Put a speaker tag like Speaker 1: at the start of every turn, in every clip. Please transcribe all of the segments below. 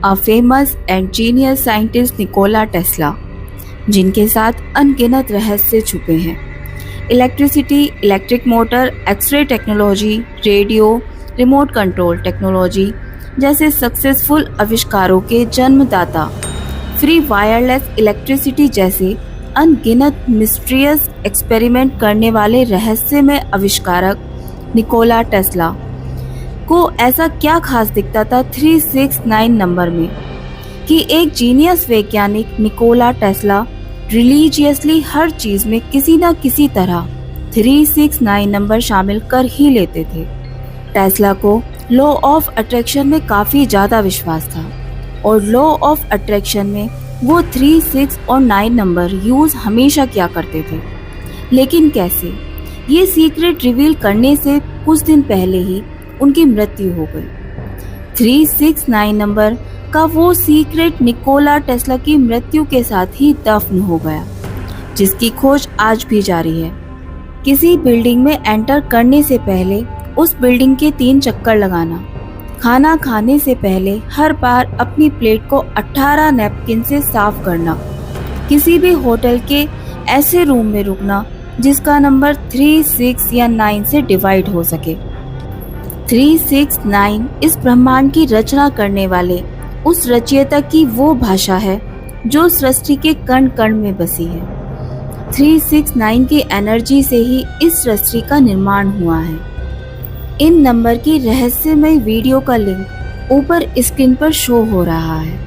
Speaker 1: a famous and genius scientist Nikola Tesla, जिनके साथ अनगिनत रहस्य छुपे हैं। Electricity, electric motor, x ray technology, radio, remote control technology जैसे सक्सेसफुल आविष्कारों के जन्मदाता, फ्री वायरलेस इलेक्ट्रिसिटी जैसे अनगिनत मिस्ट्रियस एक्सपेरिमेंट करने वाले रहस्यमय आविष्कारक निकोला टेस्ला को ऐसा क्या खास दिखता था 369 नंबर में कि एक जीनियस वैज्ञानिक निकोला टेस्ला रिलीजियसली हर चीज में किसी न किसी तरह 369 नंबर शामिल कर ही लेते थे। टेस्ला को लॉ ऑफ अट्रैक्शन में काफ़ी ज़्यादा विश्वास था और लॉ ऑफ अट्रैक्शन में वो 3, 6 और 9 नंबर यूज़ हमेशा किया करते थे। लेकिन कैसे? ये सीक्रेट रिवील करने से कुछ दिन पहले ही उनकी मृत्यु हो गई। 369 नंबर का वो सीक्रेट निकोला टेस्ला की मृत्यु के साथ ही दफन हो गया, जिसकी खोज आज भी जारी है। किसी बिल्डिंग में एंटर करने से पहले उस बिल्डिंग के 3 चक्कर लगाना, खाना खाने से पहले हर बार अपनी प्लेट को 18 नैपकिन से साफ करना, किसी भी होटल के ऐसे रूम में रुकना जिसका नंबर 3, 6 या 9 से डिवाइड हो सके। 369 इस ब्रह्मांड की रचना करने वाले उस रचयिता की वो भाषा है जो सृष्टि के कण कण में बसी है। 369 की एनर्जी से ही इस सृष्टि का निर्माण हुआ है। इन नंबर की रहस्यमय वीडियो का लिंक ऊपर स्क्रीन पर शो हो रहा है।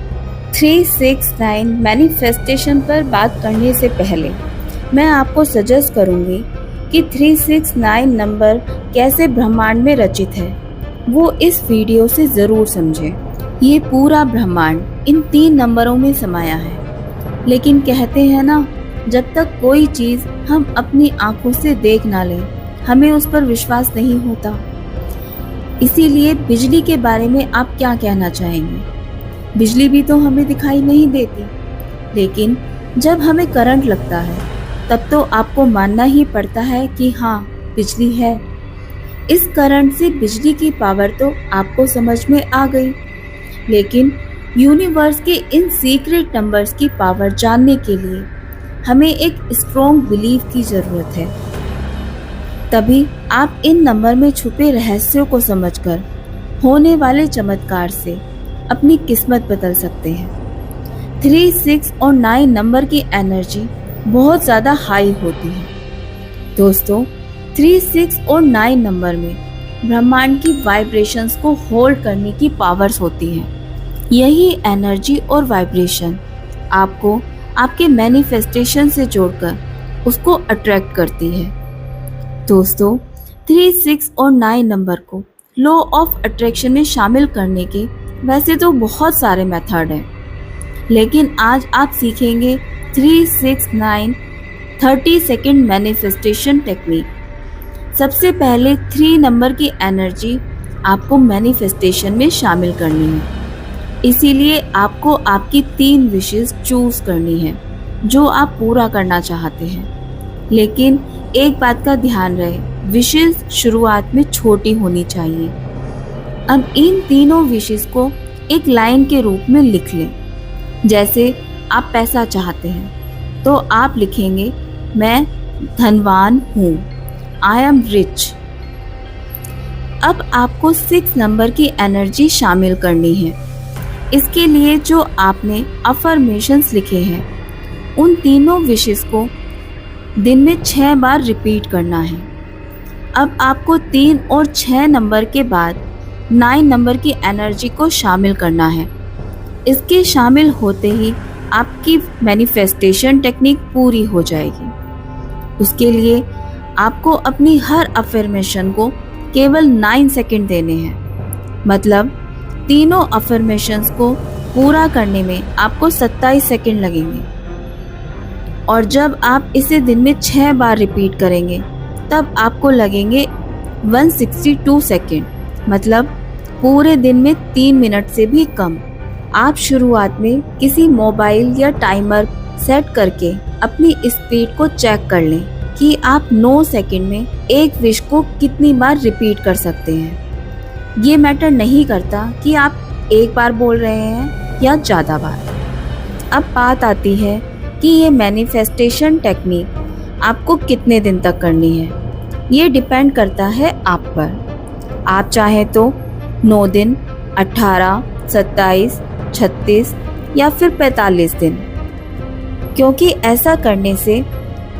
Speaker 1: 369 मैनिफेस्टेशन पर बात करने से पहले मैं आपको सजेस्ट करूंगी कि 369 नंबर कैसे ब्रह्मांड में रचित है वो इस वीडियो से ज़रूर समझें। ये पूरा ब्रह्मांड इन 3 नंबरों में समाया है। लेकिन कहते हैं ना, जब तक कोई चीज़ हम अपनी आंखों से देख ना लें हमें उस पर विश्वास नहीं होता। इसीलिए बिजली के बारे में आप क्या कहना चाहेंगे? बिजली भी तो हमें दिखाई नहीं देती, लेकिन जब हमें करंट लगता है तब तो आपको मानना ही पड़ता है कि हाँ, बिजली है। इस करंट से बिजली की पावर तो आपको समझ में आ गई, लेकिन यूनिवर्स के इन सीक्रेट नंबर्स की पावर जानने के लिए हमें एक स्ट्रॉन्ग बिलीफ की ज़रूरत है। तभी आप इन नंबर में छुपे रहस्यों को समझकर होने वाले चमत्कार से अपनी किस्मत बदल सकते हैं। 3, 6 और 9 नंबर की एनर्जी बहुत ज़्यादा हाई होती है। दोस्तों, 3, 6 और 9 नंबर में ब्रह्मांड की वाइब्रेशंस को होल्ड करने की पावर्स होती हैं। यही एनर्जी और वाइब्रेशन आपको आपके मैनिफेस्टेशन से जोड़कर उसको अट्रैक्ट करती है। दोस्तों, 3, 6 और 9 नंबर को लॉ ऑफ अट्रैक्शन में शामिल करने के वैसे तो बहुत सारे मेथड हैं, लेकिन आज आप सीखेंगे 369 30 सेकेंड मैनिफेस्टेशन टेक्निक। सबसे पहले 3 नंबर की एनर्जी आपको मैनिफेस्टेशन में शामिल करनी है। इसीलिए आपको आपकी 3 विशेस चूज करनी है जो आप पूरा करना चाहते हैं। लेकिन एक बात का ध्यान रहे, विशेस शुरुआत में छोटी होनी चाहिए। अब इन तीनों विशेस को एक लाइन के रूप में लिख लें। जैसे आप पैसा चाहते हैं तो आप लिखेंगे, मैं धनवान हूँ, आई एम रिच। अब आपको 6 नंबर की एनर्जी शामिल करनी है। इसके लिए जो आपने अफर्मेशंस लिखे हैं उन तीनों विशेस को दिन में 6 बार रिपीट करना है। अब आपको 3 और 6 नंबर के बाद 9 नंबर की एनर्जी को शामिल करना है। इसके शामिल होते ही आपकी मैनिफेस्टेशन टेक्निक पूरी हो जाएगी। उसके लिए आपको अपनी हर अफर्मेशन को केवल 9 सेकंड देने हैं। मतलब तीनों अफर्मेशंस को पूरा करने में आपको 27 सेकंड लगेंगे। और जब आप इसे दिन में 6 बार रिपीट करेंगे तब आपको लगेंगे 162 सेकंड, मतलब पूरे दिन में 3 मिनट से भी कम। आप शुरुआत में किसी मोबाइल या टाइमर सेट करके अपनी स्पीड को चेक कर लें कि आप 9 सेकंड में एक विश को कितनी बार रिपीट कर सकते हैं। ये मैटर नहीं करता कि आप एक बार बोल रहे हैं या ज़्यादा बार। अब बात आती है कि ये मैनिफेस्टेशन टेक्निक आपको कितने दिन तक करनी है। ये डिपेंड करता है आप पर। आप चाहें तो 9 दिन, 18, 27, 36 या फिर 45 दिन, क्योंकि ऐसा करने से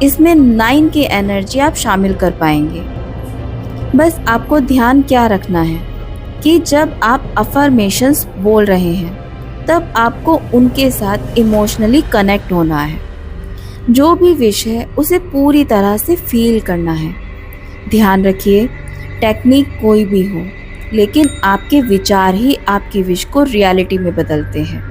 Speaker 1: इसमें 9 की एनर्जी आप शामिल कर पाएंगे। बस आपको ध्यान क्या रखना है कि जब आप अफर्मेशंस बोल रहे हैं तब आपको उनके साथ इमोशनली कनेक्ट होना है। जो भी विश है उसे पूरी तरह से फील करना है। ध्यान रखिए, टेक्निक कोई भी हो, लेकिन आपके विचार ही आपकी विश को रियलिटी में बदलते हैं।